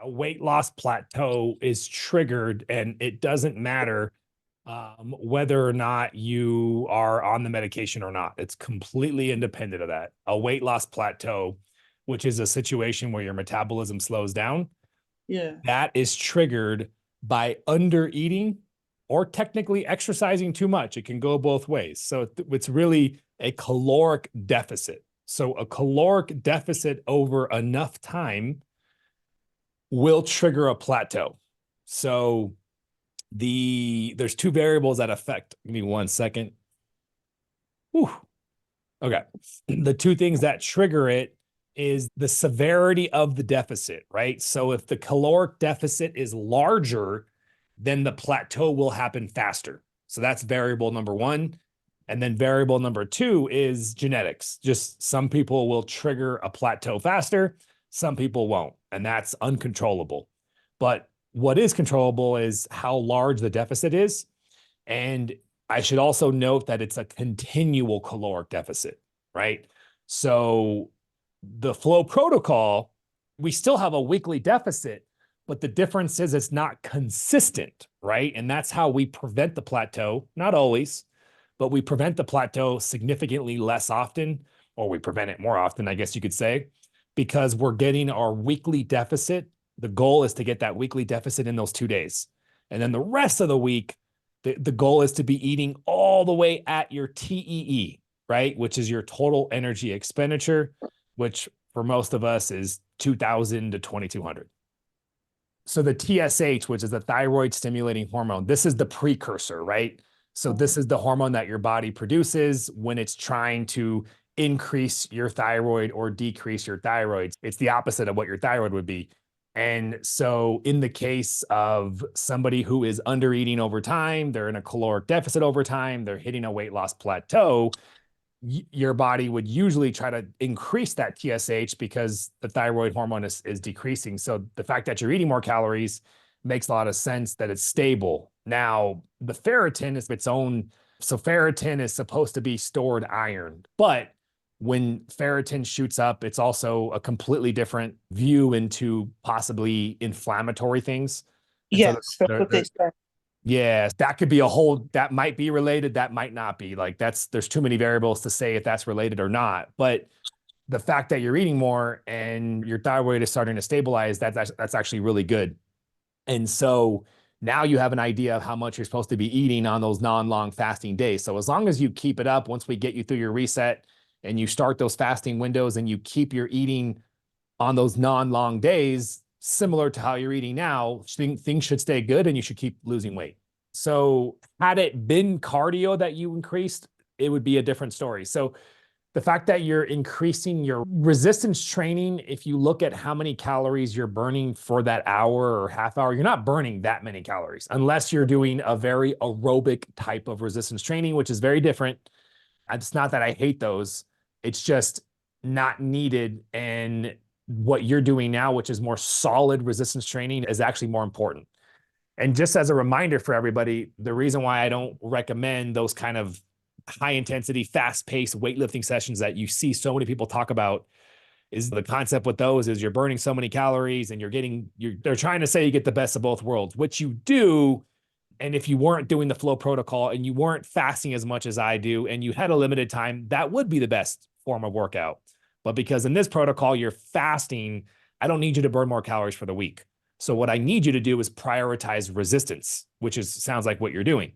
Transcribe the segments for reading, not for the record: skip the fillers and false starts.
a weight loss plateau is triggered, and it doesn't matter whether or not you are on the medication or not. It's completely independent of that. A weight loss plateau, which is a situation where your metabolism slows down, Yeah. that is triggered by under eating or technically exercising too much. It can go both ways. So it's really a caloric deficit. So a caloric deficit over enough time will trigger a plateau. So there's two variables that affect. Give me 1 second. Whew. Okay. The two things that trigger it is the severity of the deficit, right? So if the caloric deficit is larger, then the plateau will happen faster. So that's variable number one. And then variable number two is genetics. Just some people will trigger a plateau faster, some people won't, and that's uncontrollable. But what is controllable is how large the deficit is. And I should also note that it's a continual caloric deficit, right? So the FLOA protocol, we still have a weekly deficit, but the difference is it's not consistent, right? And that's how we prevent the plateau, not always, but we prevent the plateau significantly less often, or we prevent it more often, I guess you could say, because we're getting our weekly deficit. The goal is to get that weekly deficit in those 2 days. And then the rest of the week, the goal is to be eating all the way at your TEE, right? Which is your total energy expenditure, which for most of us is 2,000 to 2,200. So the TSH, which is the thyroid stimulating hormone, this is the precursor, right? So this is the hormone that your body produces when it's trying to increase your thyroid or decrease your thyroid. It's the opposite of what your thyroid would be. And so in the case of somebody who is under eating over time, they're in a caloric deficit over time, they're hitting a weight loss plateau, your body would usually try to increase that TSH because the thyroid hormone is decreasing. So the fact that you're eating more calories makes a lot of sense that it's stable. Now, the ferritin is its own. So ferritin is supposed to be stored iron, but when ferritin shoots up, it's also a completely different view into possibly inflammatory things. And Yes, that's what they say. yeah, that could be that might be related, that might not be. Like there's too many variables to say if that's related or not. But the fact that you're eating more and your thyroid is starting to stabilize, that's actually really good. And so now you have an idea of how much you're supposed to be eating on those non-long fasting days. So as long as you keep it up, once we get you through your reset and you start those fasting windows and you keep your eating on those non-long days, similar to how you're eating now, things should stay good and you should keep losing weight. So had it been cardio that you increased, it would be a different story. So the fact that you're increasing your resistance training, if you look at how many calories you're burning for that hour or half hour, you're not burning that many calories unless you're doing a very aerobic type of resistance training, which is very different. It's not that I hate those. It's just not needed. And what you're doing now, which is more solid resistance training, is actually more important. And just as a reminder for everybody, the reason why I don't recommend those kind of high intensity, fast paced weightlifting sessions that you see so many people talk about is the concept with those is you're burning so many calories and they're trying to say you get the best of both worlds, which you do. And if you weren't doing the FLOA protocol and you weren't fasting as much as I do, and you had a limited time, that would be the best form of workout. But because in this protocol, you're fasting, I don't need you to burn more calories for the week. So what I need you to do is prioritize resistance, which sounds like what you're doing.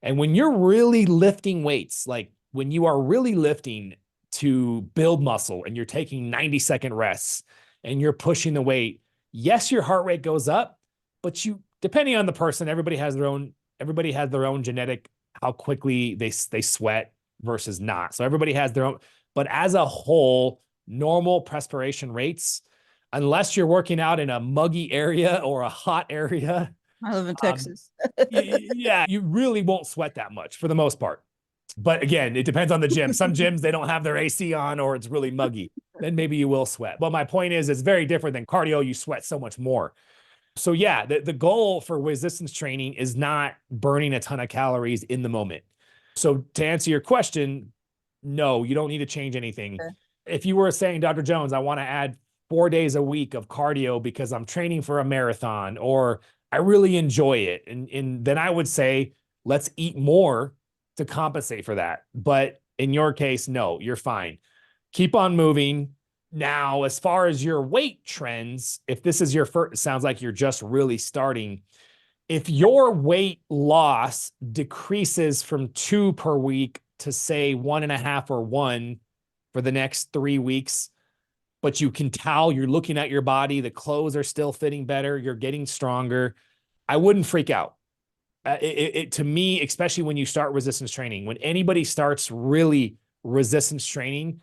And when you're really lifting weights, like when you are really lifting to build muscle and you're taking 90-second rests and you're pushing the weight, yes, your heart rate goes up, but depending on the person, everybody has their own genetic, how quickly they sweat versus not. So everybody has their own, but as a whole, normal perspiration rates, unless you're working out in a muggy area or a hot area, I live in Texas. yeah, you really won't sweat that much for the most part. But again, it depends on the gym. Some gyms, they don't have their AC on or it's really muggy. Then maybe you will sweat. But my point is, it's very different than cardio. You sweat so much more. So yeah, the goal for resistance training is not burning a ton of calories in the moment. So to answer your question, no, you don't need to change anything. Okay. If you were saying, Dr. Jones, I want to add 4 days a week of cardio because I'm training for a marathon, or I really enjoy it. And then I would say, let's eat more to compensate for that. But in your case, no, you're fine. Keep on moving. Now, as far as your weight trends, if this is your first, it sounds like you're just really starting. If your weight loss decreases from 2 per week to say 1.5 or 1 for the next 3 weeks, but you can tell you're looking at your body, the clothes are still fitting better, you're getting stronger, I wouldn't freak out. To me, especially when you start resistance training, when anybody starts really resistance training,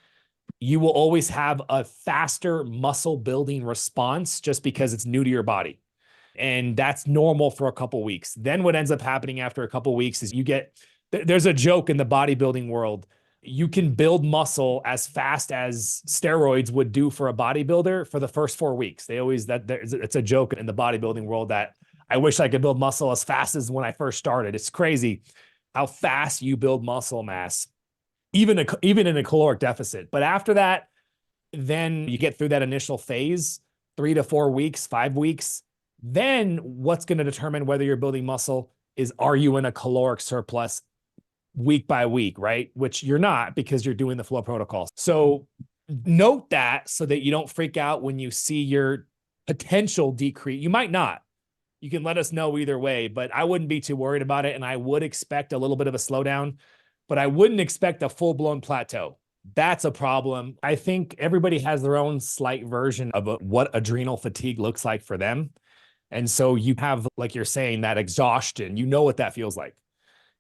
you will always have a faster muscle building response just because it's new to your body. And that's normal for a couple weeks. Then what ends up happening after a couple weeks is there's a joke in the bodybuilding world. You can build muscle as fast as steroids would do for a bodybuilder for the first 4 weeks. It's a joke in the bodybuilding world that I wish I could build muscle as fast as when I first started. It's crazy how fast you build muscle mass, even in a caloric deficit. But after that, then you get through that initial phase, 3 to 4 weeks, 5 weeks. Then what's going to determine whether you're building muscle is, are you in a caloric surplus week by week, right? Which you're not, because you're doing the FLOA protocol. So note that so that you don't freak out when you see your potential decrease. You might not. You can let us know either way, but I wouldn't be too worried about it. And I would expect a little bit of a slowdown, but I wouldn't expect a full-blown plateau. That's a problem. I think everybody has their own slight version of what adrenal fatigue looks like for them. And so you have, like you're saying, that exhaustion, you know what that feels like.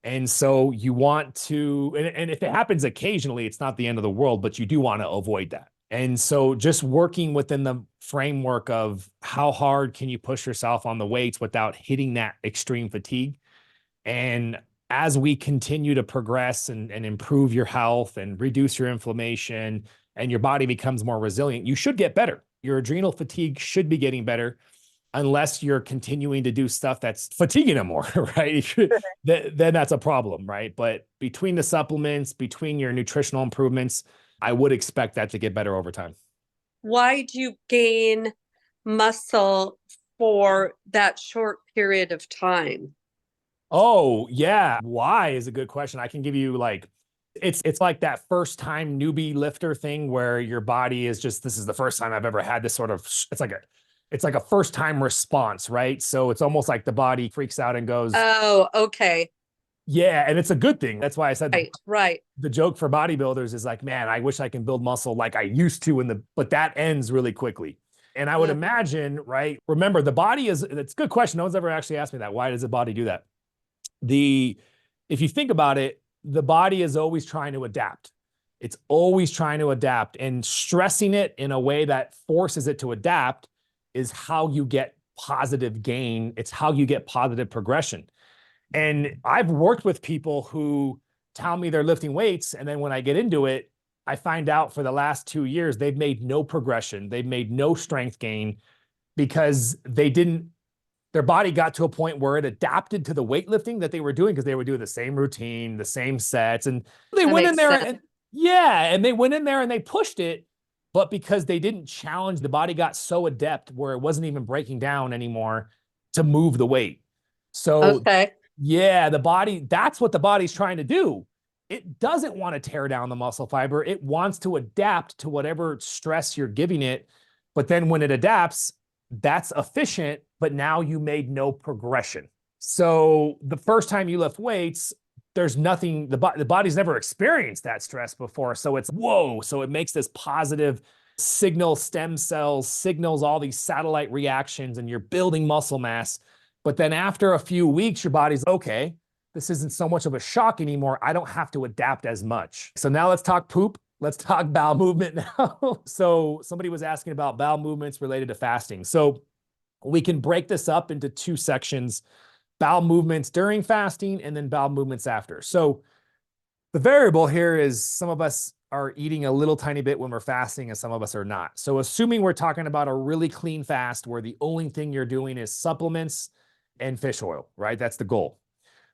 And so you want to, and if it happens occasionally, it's not the end of the world, but you do want to avoid that. And so just working within the framework of how hard can you push yourself on the weights without hitting that extreme fatigue. And as we continue to progress and improve your health and reduce your inflammation and your body becomes more resilient, you should get better. Your adrenal fatigue should be getting better, unless you're continuing to do stuff that's fatiguing them more, right? Then that's a problem, right? But between the supplements, between your nutritional improvements, I would expect that to get better over time. Why do you gain muscle for that short period of time? Oh, yeah. Why is a good question. I can give you it's like that first time newbie lifter thing where your body is just, this is the first time I've ever had this sort of, it's like a first time response, right? So it's almost like the body freaks out and goes, oh, okay. Yeah. And it's a good thing. That's why I said right. The joke for bodybuilders is like, man, I wish I can build muscle like I used to but that ends really quickly. And I would imagine, right? Remember, the body it's a good question. No one's ever actually asked me that. Why does the body do that? If you think about it, the body is always trying to adapt. It's always trying to adapt, and stressing it in a way that forces it to adapt is how you get positive gain. It's how you get positive progression. And I've worked with people who tell me they're lifting weights, and then when I get into it, I find out for the last 2 years, they've made no progression. They've made no strength gain because their body got to a point where it adapted to the weightlifting that they were doing, because they would do the same routine, the same sets. And they went in there and they went in there and they pushed it. But because they didn't challenge, the body got so adept where it wasn't even breaking down anymore to move the weight. So yeah, that's what the body's trying to do. It doesn't want to tear down the muscle fiber. It wants to adapt to whatever stress you're giving it. But then when it adapts, that's efficient, but now you made no progression. So the first time you lift weights, there's nothing, the body's never experienced that stress before. So it's whoa. So it makes this positive signal, stem cells, signals all these satellite reactions, and you're building muscle mass. But then after a few weeks, your body's okay. This isn't so much of a shock anymore. I don't have to adapt as much. So now let's talk poop. Let's talk bowel movement now. So somebody was asking about bowel movements related to fasting. So we can break this up into 2 sections: bowel movements during fasting and then bowel movements after. So the variable here is some of us are eating a little tiny bit when we're fasting and some of us are not. So assuming we're talking about a really clean fast where the only thing you're doing is supplements and fish oil, right? That's the goal.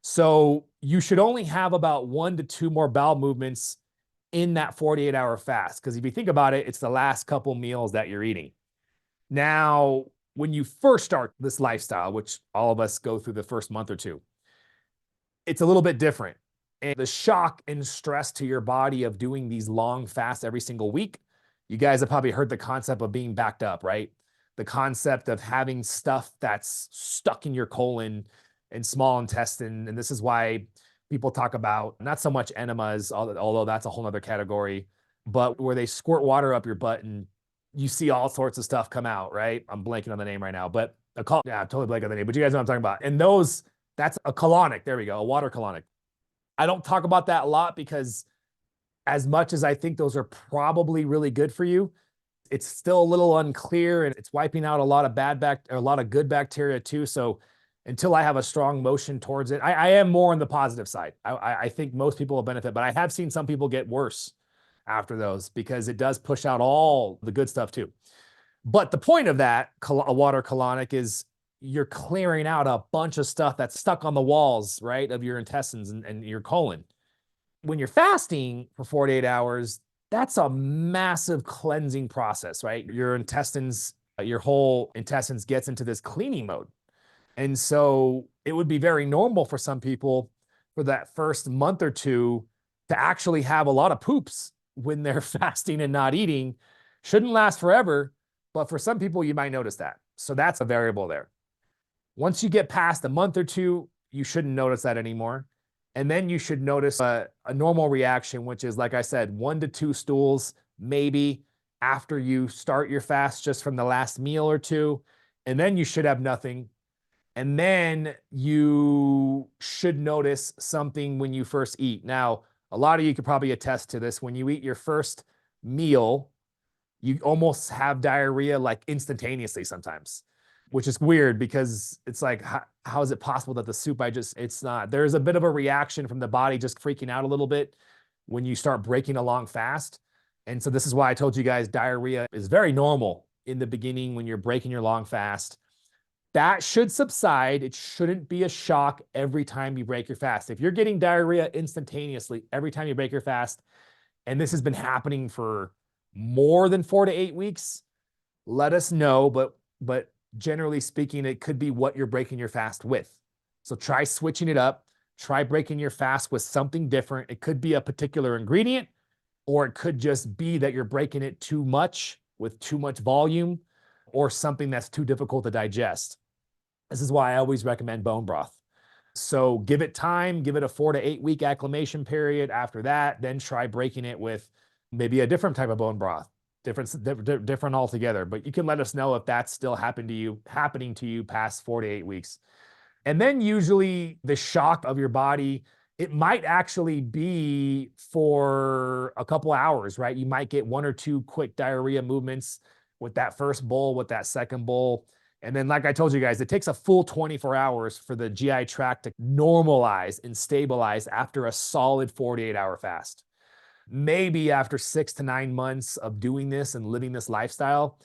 So you should only have about 1 to 2 more bowel movements in that 48-hour fast. Because if you think about it, it's the last couple meals that you're eating. Now, when you first start this lifestyle, which all of us go through the first month or two, it's a little bit different. And the shock and stress to your body of doing these long fasts every single week, you guys have probably heard the concept of being backed up, right? The concept of having stuff that's stuck in your colon and small intestine. And this is why people talk about not so much enemas, although that's a whole other category, but where they squirt water up your butt and you see all sorts of stuff come out, right? I'm blanking on the name right now, but I'm totally blanking on the name, but you guys know what I'm talking about. And that's a colonic. There we go, a water colonic. I don't talk about that a lot because as much as I think those are probably really good for you, it's still a little unclear and it's wiping out a lot of a lot of good bacteria too. So until I have a strong motion towards it, I am more on the positive side. I think most people will benefit, but I have seen some people get worse after those because it does push out all the good stuff too. But the point of that, a water colonic, is you're clearing out a bunch of stuff that's stuck on the walls, right, of your intestines and your colon. When you're fasting for 48 hours, that's a massive cleansing process, right? Your intestines, your whole intestines gets into this cleaning mode. And so it would be very normal for some people for that first month or two to actually have a lot of poops when they're fasting and not eating. Shouldn't last forever, but for some people, you might notice that. So that's a variable there. Once you get past a month or two, you shouldn't notice that anymore. And then you should notice a normal reaction, which is, like I said, 1 to 2 stools, maybe after you start your fast just from the last meal or two. And then you should have nothing. And then you should notice something when you first eat. Now, a lot of you could probably attest to this. When you eat your first meal, you almost have diarrhea like instantaneously sometimes, which is weird because it's like, how is it possible that the soup it's not. There's a bit of a reaction from the body just freaking out a little bit when you start breaking a long fast. And so this is why I told you guys diarrhea is very normal in the beginning when you're breaking your long fast. That should subside. It shouldn't be a shock every time you break your fast. If you're getting diarrhea instantaneously every time you break your fast, and this has been happening for more than 4 to 8 weeks, let us know. But generally speaking, it could be what you're breaking your fast with. So try switching it up. Try breaking your fast with something different. It could be a particular ingredient, or it could just be that you're breaking it too much with too much volume, or something that's too difficult to digest. This is why I always recommend bone broth. So give it time, give it a 4 to 8 week acclimation period. After that, then try breaking it with maybe a different type of bone broth, different altogether. But you can let us know if that's still happening to you past 4 to 8 weeks. And then usually the shock of your body, it might actually be for a couple hours, right? You might get 1 or 2 quick diarrhea movements with that first bowl, with that second bowl. And then, like I told you guys, it takes a full 24 hours for the GI tract to normalize and stabilize after a solid 48-hour fast. Maybe after 6 to 9 months of doing this and living this lifestyle,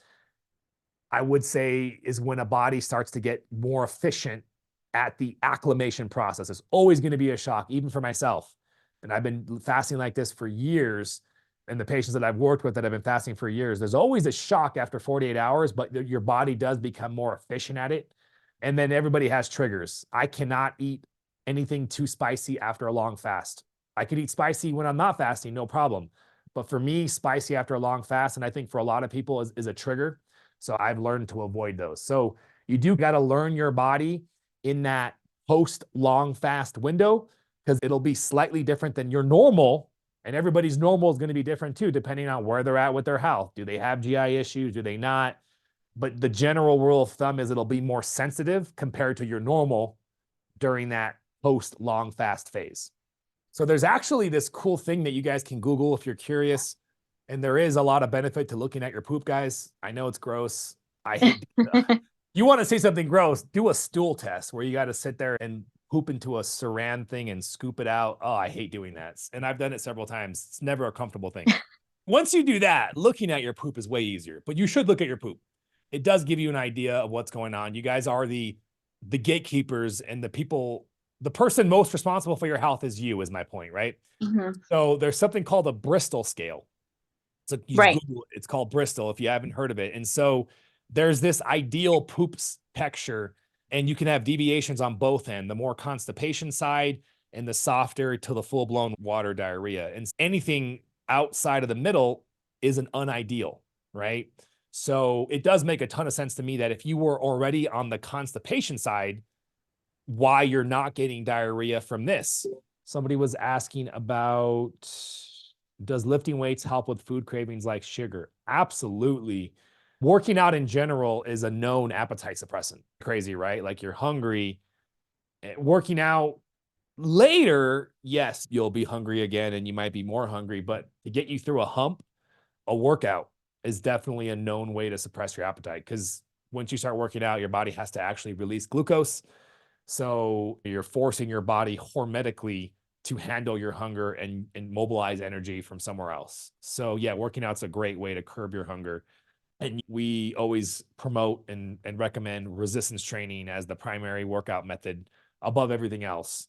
I would say is when a body starts to get more efficient at the acclimation process. It's always going to be a shock, even for myself. And I've been fasting like this for years. And the patients that I've worked with that have been fasting for years, there's always a shock after 48 hours, but your body does become more efficient at it. And then everybody has triggers. I cannot eat anything too spicy after a long fast. I could eat spicy when I'm not fasting, no problem. But for me, spicy after a long fast, and I think for a lot of people is a trigger. So I've learned to avoid those. So you do got to learn your body in that post long fast window, because it'll be slightly different than your normal. And everybody's normal is going to be different too, depending on where they're at with their health. Do they have GI issues? Do they not? But the general rule of thumb is it'll be more sensitive compared to your normal during that post long fast phase. So there's actually this cool thing that you guys can Google if you're curious. And there is a lot of benefit to looking at your poop, guys. I know it's gross. I hate you want to say something gross, do a stool test where you got to sit there and poop into a saran thing and scoop it out. Oh, I hate doing that. And I've done it several times. It's never a comfortable thing. Once you do that, looking at your poop is way easier, but you should look at your poop. It does give you an idea of what's going on. You guys are the gatekeepers and the person most responsible for your health is you, is my point, right? Mhm. So there's something called a Bristol scale. So you Right. Google it. It's called Bristol if you haven't heard of it. And so there's this ideal poops texture, and you can have deviations on both ends, the more constipation side and the softer to the full-blown water diarrhea. And anything outside of the middle is an unideal, right? So it does make a ton of sense to me that if you were already on the constipation side, why you're not getting diarrhea from this. Somebody was asking about, does lifting weights help with food cravings like sugar? Absolutely. Working out in general is a known appetite suppressant. Crazy, right? Like you're hungry. Working out later, yes, you'll be hungry again and you might be more hungry, but to get you through a hump, a workout is definitely a known way to suppress your appetite, because once you start working out, your body has to actually release glucose. So you're forcing your body hormetically to handle your hunger and mobilize energy from somewhere else. So yeah, working out's a great way to curb your hunger. And we always promote and recommend resistance training as the primary workout method above everything else.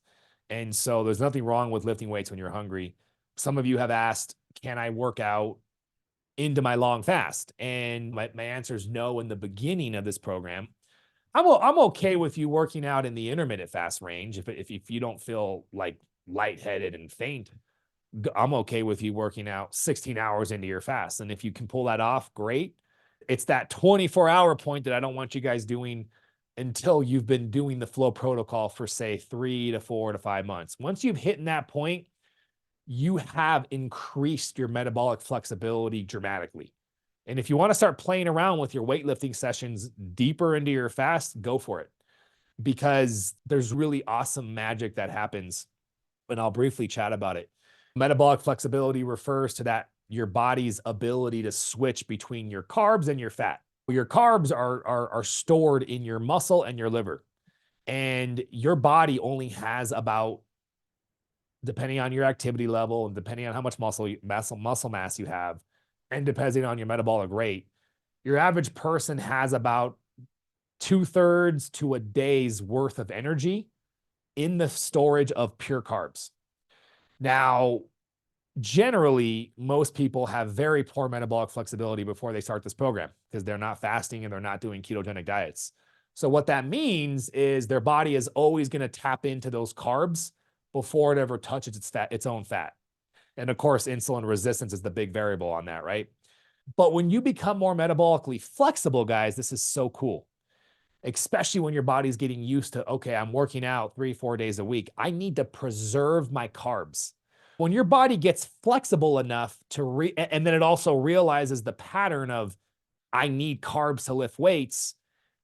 And so there's nothing wrong with lifting weights when you're hungry. Some of you have asked, can I work out into my long fast? And my answer is no in the beginning of this program. I'm okay with you working out in the intermittent fast range. If you don't feel like lightheaded and faint, I'm okay with you working out 16 hours into your fast. And if you can pull that off, great. It's that 24-hour point that I don't want you guys doing until you've been doing the flow protocol for, say, 3 to 4 to 5 months. Once you've hit that point, you have increased your metabolic flexibility dramatically. And if you want to start playing around with your weightlifting sessions deeper into your fast, go for it, because there's really awesome magic that happens. And I'll briefly chat about it. Metabolic flexibility refers to that your body's ability to switch between your carbs and your fat. Your carbs are stored in your muscle and your liver. And your body only has about, depending on your activity level and depending on how much muscle mass you have, and depending on your metabolic rate, your average person has about 2/3 to a day's worth of energy in the storage of pure carbs. Now, generally, most people have very poor metabolic flexibility before they start this program because they're not fasting and they're not doing ketogenic diets. So what that means is their body is always going to tap into those carbs before it ever touches its own fat. And of course, insulin resistance is the big variable on that, right? But when you become more metabolically flexible, guys, this is so cool, especially when your body's getting used to, okay, I'm working out 3-4 days a week. I need to preserve my carbs. When your body gets flexible enough to and then it also realizes the pattern of, I need carbs to lift weights,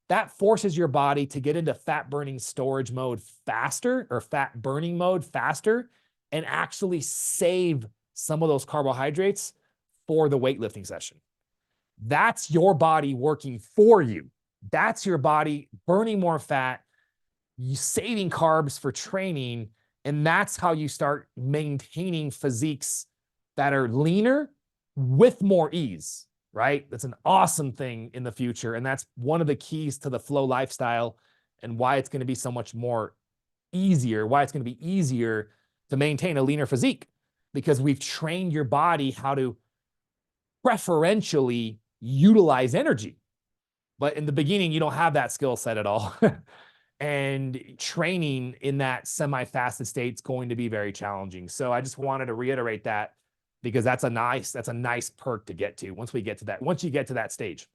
that forces your body to get into fat burning storage mode faster, or fat burning mode faster, and actually save some of those carbohydrates for the weightlifting session. That's your body working for you. That's your body burning more fat, you saving carbs for training, and that's how you start maintaining physiques that are leaner with more ease, right? That's an awesome thing in the future, and that's one of the keys to the flow lifestyle and why it's going to be so much more easier, why it's going to be easier to maintain a leaner physique, because we've trained your body how to preferentially utilize energy. But in the beginning, you don't have that skill set at all. And training in that semi-fasted state is going to be very challenging. So I just wanted to reiterate that, because that's a nice perk to get to once you get to that stage.